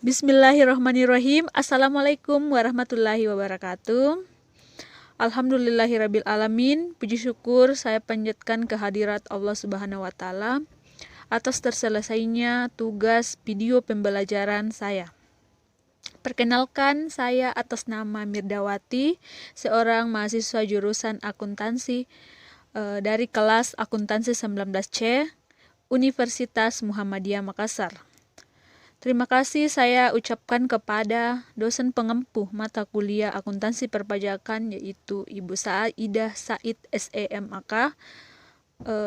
Bismillahirrahmanirrahim. Assalamualaikum warahmatullahi wabarakatuh. Alhamdulillahirabbil alamin. Puji syukur saya panjatkan kehadirat Allah Subhanahu wa taala atas terselesainya tugas video pembelajaran saya. Perkenalkan, saya atas nama Mirdawati, seorang mahasiswa jurusan akuntansi dari kelas akuntansi 19C Universitas Muhammadiyah Makassar. Terima kasih saya ucapkan kepada dosen pengempu mata kuliah akuntansi perpajakan, yaitu Ibu Saidah Said SEMAK,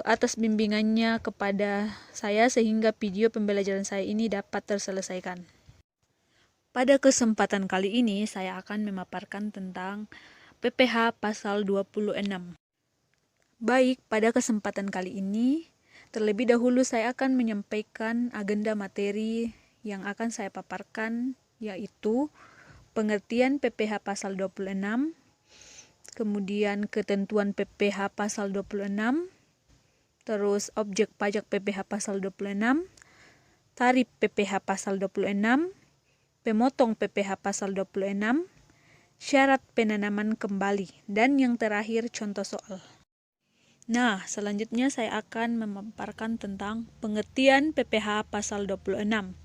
atas bimbingannya kepada saya sehingga video pembelajaran saya ini dapat terselesaikan. Pada kesempatan kali ini saya akan memaparkan tentang PPh pasal 26. Baik, pada kesempatan kali ini terlebih dahulu saya akan menyampaikan agenda materi yang akan saya paparkan, yaitu pengertian PPh pasal 26, kemudian ketentuan PPh pasal 26, terus objek pajak PPh pasal 26, tarif PPh pasal 26, pemotong PPh pasal 26, syarat penanaman kembali, dan yang terakhir contoh soal. Nah, selanjutnya saya akan memaparkan tentang pengertian PPh pasal 26.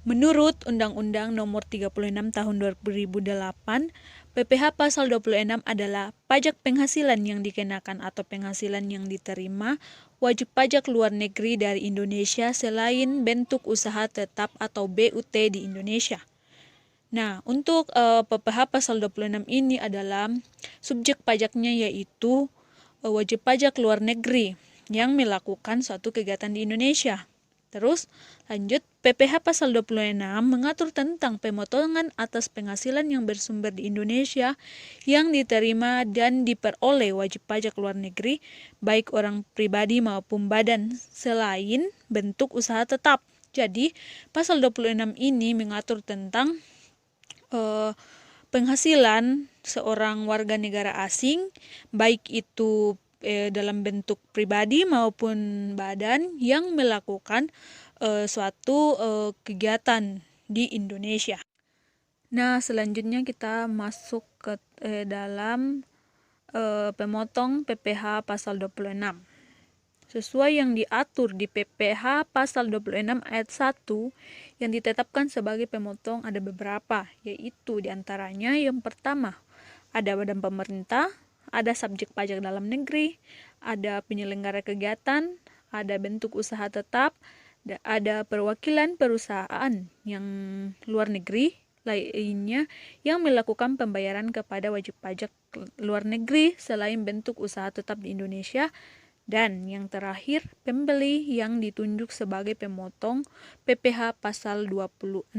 Menurut Undang-Undang Nomor 36 Tahun 2008, PPh pasal 26 adalah pajak penghasilan yang dikenakan atau penghasilan yang diterima wajib pajak luar negeri dari Indonesia selain bentuk usaha tetap atau BUT di Indonesia. Nah, untuk PPh pasal 26 ini adalah subjek pajaknya yaitu wajib pajak luar negeri yang melakukan suatu kegiatan di Indonesia. Terus lanjut, PPh pasal 26 mengatur tentang pemotongan atas penghasilan yang bersumber di Indonesia yang diterima dan diperoleh wajib pajak luar negeri baik orang pribadi maupun badan selain bentuk usaha tetap. Jadi pasal 26 ini mengatur tentang penghasilan seorang warga negara asing baik itu dalam bentuk pribadi maupun badan yang melakukan suatu kegiatan di Indonesia. Nah, selanjutnya kita masuk ke dalam pemotong PPh pasal 26. Sesuai yang diatur di PPh pasal 26 ayat 1 yang ditetapkan sebagai pemotong ada beberapa, yaitu diantaranya yang pertama, ada badan pemerintah, ada subjek pajak dalam negeri, ada penyelenggara kegiatan, ada bentuk usaha tetap, ada perwakilan perusahaan yang luar negeri lainnya yang melakukan pembayaran kepada wajib pajak luar negeri selain bentuk usaha tetap di Indonesia, dan yang terakhir pembeli yang ditunjuk sebagai pemotong PPh pasal 26.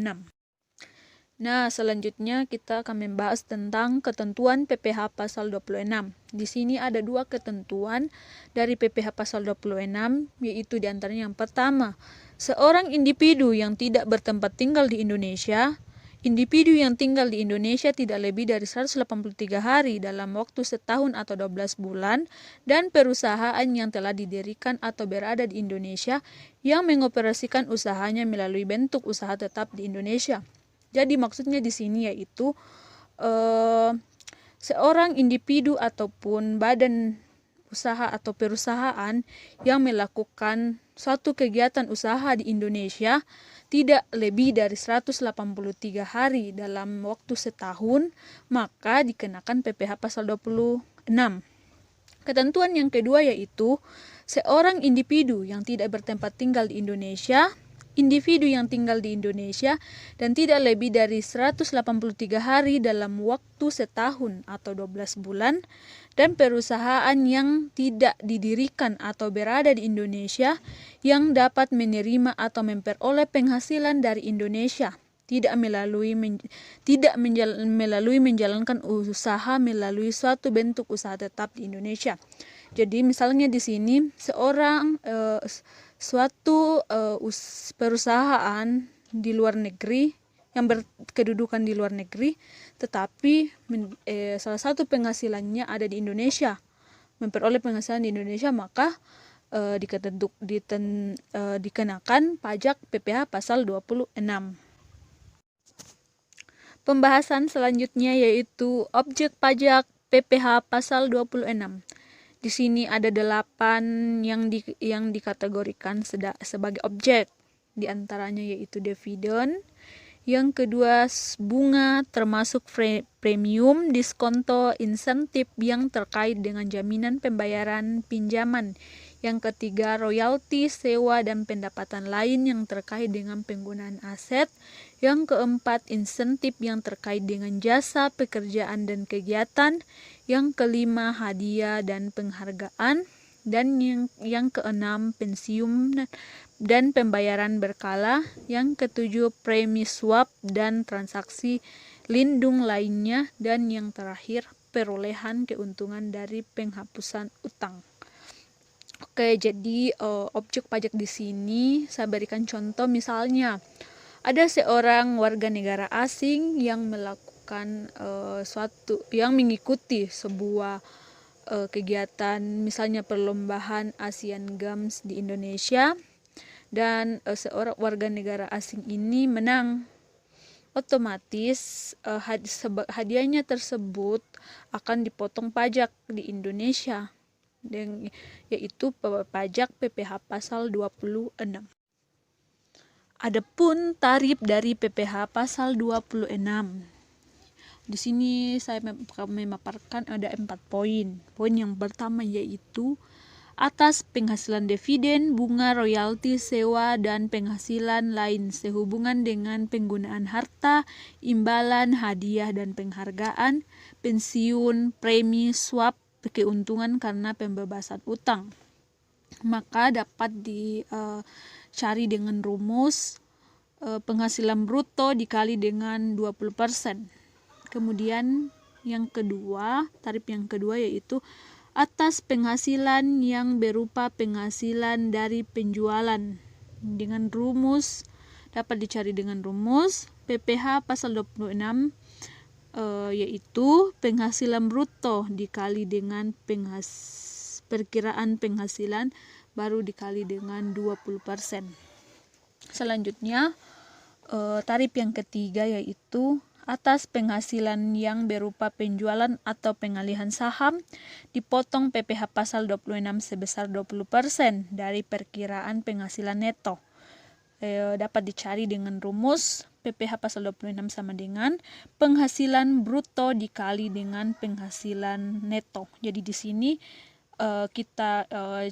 Nah, selanjutnya kita akan membahas tentang ketentuan PPh pasal 26. Di sini ada dua ketentuan dari PPh pasal 26, yaitu diantaranya yang pertama, seorang individu yang tidak bertempat tinggal di Indonesia, individu yang tinggal di Indonesia tidak lebih dari 183 hari dalam waktu setahun atau 12 bulan, dan perusahaan yang telah didirikan atau berada di Indonesia yang mengoperasikan usahanya melalui bentuk usaha tetap di Indonesia. Jadi maksudnya di sini yaitu seorang individu ataupun badan usaha atau perusahaan yang melakukan suatu kegiatan usaha di Indonesia tidak lebih dari 183 hari dalam waktu setahun, maka dikenakan PPh pasal 26. Ketentuan yang kedua yaitu seorang individu yang tidak bertempat tinggal di Indonesia, individu yang tinggal di Indonesia dan tidak lebih dari 183 hari dalam waktu setahun atau 12 bulan, dan perusahaan yang tidak didirikan atau berada di Indonesia yang dapat menerima atau memperoleh penghasilan dari Indonesia tidak melalui menjalankan usaha melalui suatu bentuk usaha tetap di Indonesia. Jadi misalnya di sini seorang suatu perusahaan di luar negeri yang berkedudukan di luar negeri, tetapi salah satu penghasilannya ada di Indonesia, memperoleh penghasilan di Indonesia, maka dikenakan pajak PPh pasal 26. Pembahasan selanjutnya yaitu objek pajak PPh pasal 26. Di sini ada 8 yang dikategorikan sebagai objek. Di antaranya yaitu dividen, yang kedua bunga termasuk premium, diskonto, insentif yang terkait dengan jaminan pembayaran pinjaman. Yang ketiga royalti, sewa, dan pendapatan lain yang terkait dengan penggunaan aset. Yang keempat insentif yang terkait dengan jasa, pekerjaan, dan kegiatan. Yang kelima hadiah dan penghargaan. Dan yang keenam pensiun dan pembayaran berkala. Yang ketujuh premi swap dan transaksi lindung lainnya. Dan yang terakhir perolehan keuntungan dari penghapusan utang. Oke, jadi objek pajak di sini saya berikan contoh, misalnya ada seorang warga negara asing yang melakukan yang mengikuti sebuah kegiatan, misalnya perlombaan Asian Games di Indonesia, dan seorang warga negara asing ini menang. Otomatis hadiahnya tersebut akan dipotong pajak di Indonesia, yaitu pajak PPh pasal 26. Adapun tarif dari PPh pasal 26. Di sini saya memaparkan ada 4 poin. Poin yang pertama yaitu atas penghasilan dividen, bunga, royalti, sewa, dan penghasilan lain sehubungan dengan penggunaan harta, imbalan, hadiah, dan penghargaan, pensiun, premi, swap, keuntungan karena pembebasan utang, maka dapat dicari dengan rumus penghasilan bruto dikali dengan 20%. Kemudian yang kedua, tarif yang kedua yaitu atas penghasilan yang berupa penghasilan dari penjualan, dengan rumus dapat dicari dengan rumus PPh pasal 26 yaitu penghasilan bruto dikali dengan perkiraan penghasilan baru dikali dengan 20%. Selanjutnya tarif yang ketiga yaitu atas penghasilan yang berupa penjualan atau pengalihan saham dipotong PPh pasal 26 sebesar 20% dari perkiraan penghasilan neto. Dapat dicari dengan rumus PPh pasal 26 sama dengan penghasilan bruto dikali dengan penghasilan neto. Jadi di sini kita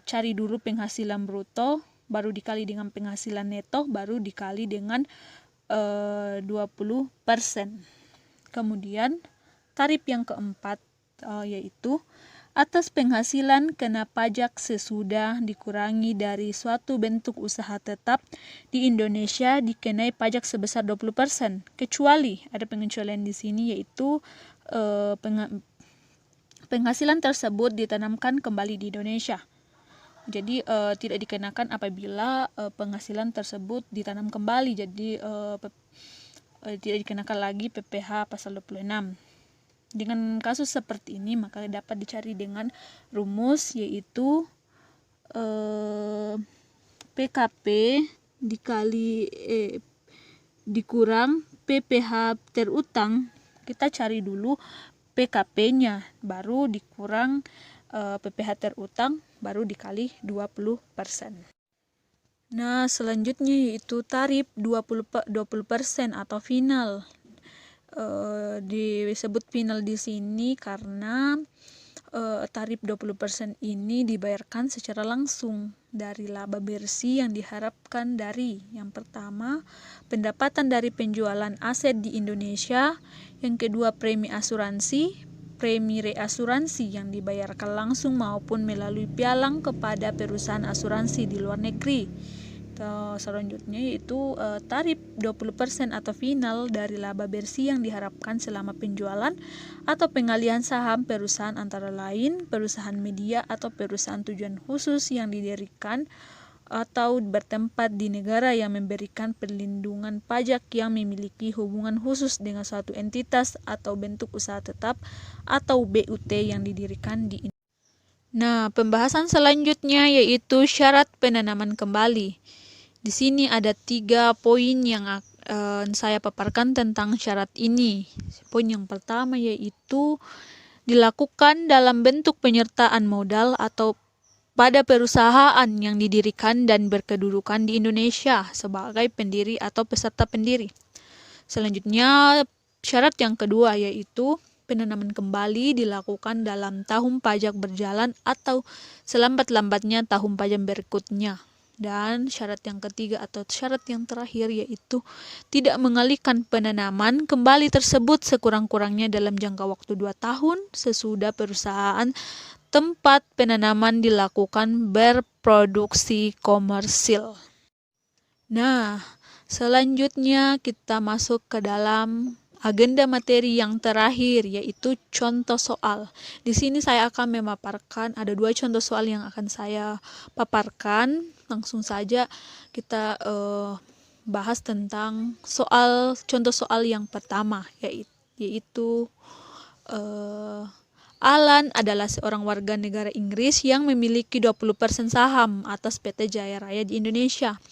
cari dulu penghasilan bruto, baru dikali dengan penghasilan neto, baru dikali dengan 20%. Kemudian tarif yang keempat yaitu atas penghasilan kena pajak sesudah dikurangi dari suatu bentuk usaha tetap di Indonesia dikenai pajak sebesar 20%, kecuali ada pengecualian di sini yaitu penghasilan tersebut ditanamkan kembali di Indonesia. Jadi tidak dikenakan apabila penghasilan tersebut ditanam kembali, jadi tidak dikenakan lagi PPh pasal 26. Dengan kasus seperti ini maka dapat dicari dengan rumus yaitu PKP dikali dikurang PPh terutang. Kita cari dulu PKP-nya, baru dikurang PPh terutang, baru dikali 20%. Nah, selanjutnya yaitu tarif 20% atau final. Disebut final di sini karena tarif 20% ini dibayarkan secara langsung dari laba bersih yang diharapkan dari yang pertama pendapatan dari penjualan aset di Indonesia, yang kedua premi asuransi, premi reasuransi yang dibayarkan langsung maupun melalui pialang kepada perusahaan asuransi di luar negeri. Selanjutnya yaitu tarif 20% atau final dari laba bersih yang diharapkan selama penjualan atau pengalihan saham perusahaan, antara lain perusahaan media atau perusahaan tujuan khusus yang didirikan atau bertempat di negara yang memberikan perlindungan pajak yang memiliki hubungan khusus dengan suatu entitas atau bentuk usaha tetap atau BUT yang didirikan di Indonesia. Nah, pembahasan selanjutnya yaitu syarat penanaman kembali. Di sini ada 3 poin saya paparkan tentang syarat ini. Poin yang pertama yaitu dilakukan dalam bentuk penyertaan modal atau pada perusahaan yang didirikan dan berkedudukan di Indonesia sebagai pendiri atau peserta pendiri. Selanjutnya, syarat yang kedua yaitu penanaman kembali dilakukan dalam tahun pajak berjalan atau selambat-lambatnya tahun pajak berikutnya. Dan syarat yang ketiga atau syarat yang terakhir yaitu tidak mengalihkan penanaman kembali tersebut sekurang-kurangnya dalam jangka waktu 2 tahun sesudah perusahaan tempat penanaman dilakukan berproduksi komersil. Nah, selanjutnya kita masuk ke dalam agenda materi yang terakhir yaitu contoh soal. Di sini saya akan memaparkan ada 2 contoh soal yang akan saya paparkan. Langsung saja kita bahas tentang contoh soal yang pertama yaitu Alan adalah seorang warga negara Inggris yang memiliki 20% saham atas PT Jaya Raya di Indonesia.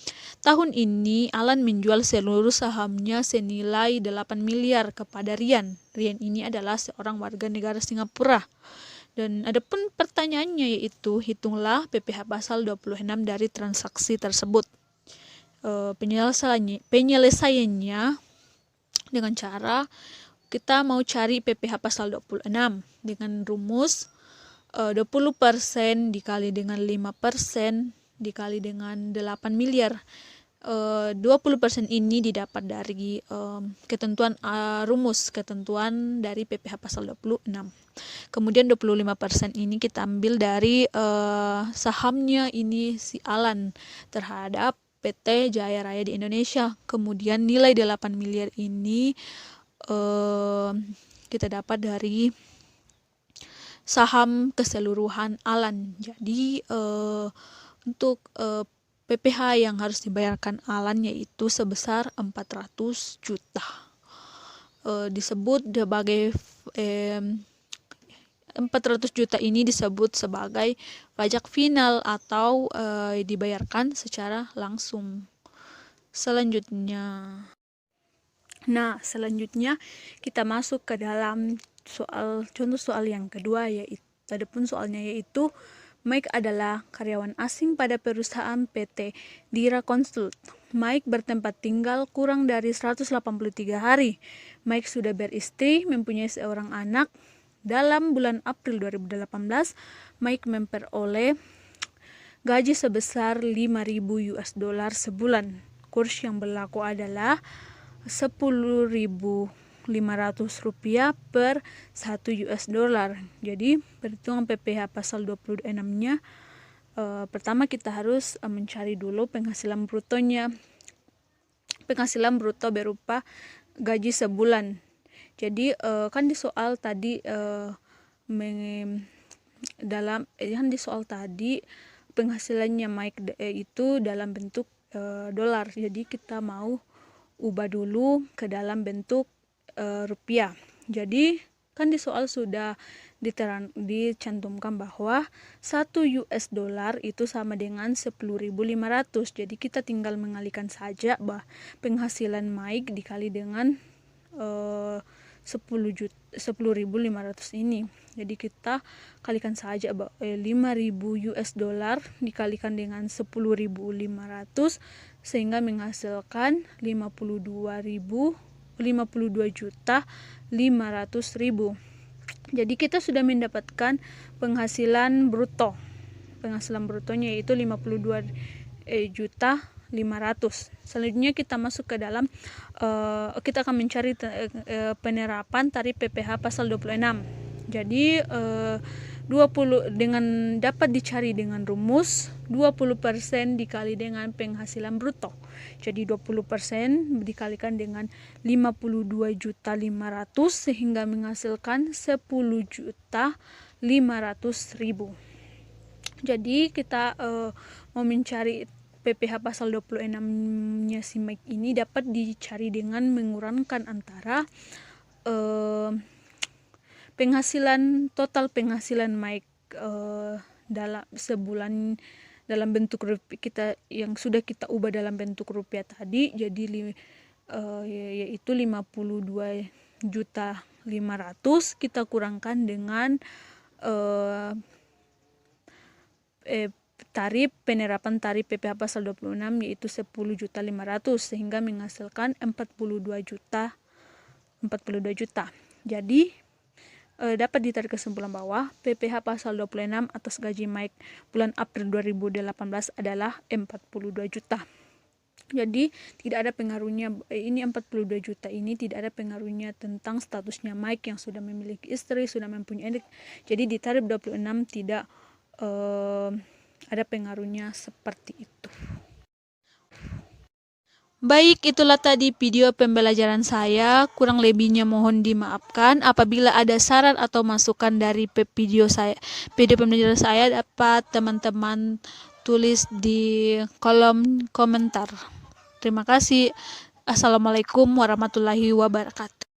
Tahun ini Alan menjual seluruh sahamnya senilai 8 miliar kepada Rian. Rian ini adalah seorang warga negara Singapura. Dan adapun pertanyaannya yaitu hitunglah PPh pasal 26 dari transaksi tersebut. Penyelesaiannya dengan cara kita mau cari PPh pasal 26 dengan rumus 20% dikali dengan 5% dikali dengan 8 miliar. 20% ini didapat dari ketentuan ketentuan dari PPh pasal 26. Kemudian 25% ini kita ambil dari sahamnya ini si Alan terhadap PT Jaya Raya di Indonesia. Kemudian nilai 8 miliar ini kita dapat dari saham keseluruhan Alan. Jadi untuk PPh yang harus dibayarkan Alan yaitu sebesar 400 juta. Disebut sebagai 400 juta ini disebut sebagai pajak final atau dibayarkan secara langsung. Selanjutnya kita masuk ke dalam contoh soal yang kedua adapun soalnya yaitu Mike adalah karyawan asing pada perusahaan PT Dira Consult. Mike bertempat tinggal kurang dari 183 hari. Mike sudah beristri, mempunyai seorang anak. Dalam bulan April 2018, Mike memperoleh gaji sebesar 5.000 US dollar sebulan. Kurs yang berlaku adalah 10.500 rupiah per 1 US dollar. Jadi perhitungan PPh pasal 26-nya pertama kita harus mencari dulu penghasilan brutonya. Penghasilan bruto berupa gaji sebulan. Jadi kan di soal tadi penghasilannya Mike itu dalam bentuk dolar. Jadi kita mau ubah dulu ke dalam bentuk rupiah. Jadi kan di soal sudah dicantumkan bahwa 1 US dollar itu sama dengan 10.500. Jadi kita tinggal mengalihkan saja penghasilan Mike dikali dengan 10.500 ini. Jadi kita kalikan saja 5.000 US dollar dikalikan dengan 10.500 sehingga menghasilkan 52.500.000. Jadi kita sudah mendapatkan penghasilan bruto. Penghasilan brutonya yaitu 52.500. Selanjutnya kita masuk ke dalam kita akan mencari penerapan tarif PPh pasal 26. Jadi 20 dengan dapat dicari dengan rumus 20% dikali dengan penghasilan bruto. Jadi 20% dikalikan dengan 52.500 sehingga menghasilkan 10.500.000. Jadi kita mau mencari PPh pasal 26-nya si Mike ini dapat dicari dengan mengurangkan antara total penghasilan Mike dalam sebulan dalam bentuk rupiah yang sudah kita ubah dalam bentuk rupiah tadi. Jadi yaitu 52.500.000 kita kurangkan dengan penerapan tarif PPh pasal 26 yaitu 10.500.000 sehingga menghasilkan 42 juta. Jadi dapat ditarik kesimpulan bahwa PPh pasal 26 atas gaji Mike bulan April 2018 adalah 42 juta. Jadi tidak ada pengaruhnya, ini 42 juta ini tidak ada pengaruhnya tentang statusnya Mike yang sudah memiliki istri, sudah mempunyai adik. Jadi di tarif 26 tidak ada pengaruhnya seperti itu. Baik, itulah tadi video pembelajaran saya. Kurang lebihnya mohon dimaafkan. Apabila ada saran atau masukan dari video pembelajaran saya, dapat teman-teman tulis di kolom komentar. Terima kasih. Assalamualaikum warahmatullahi wabarakatuh.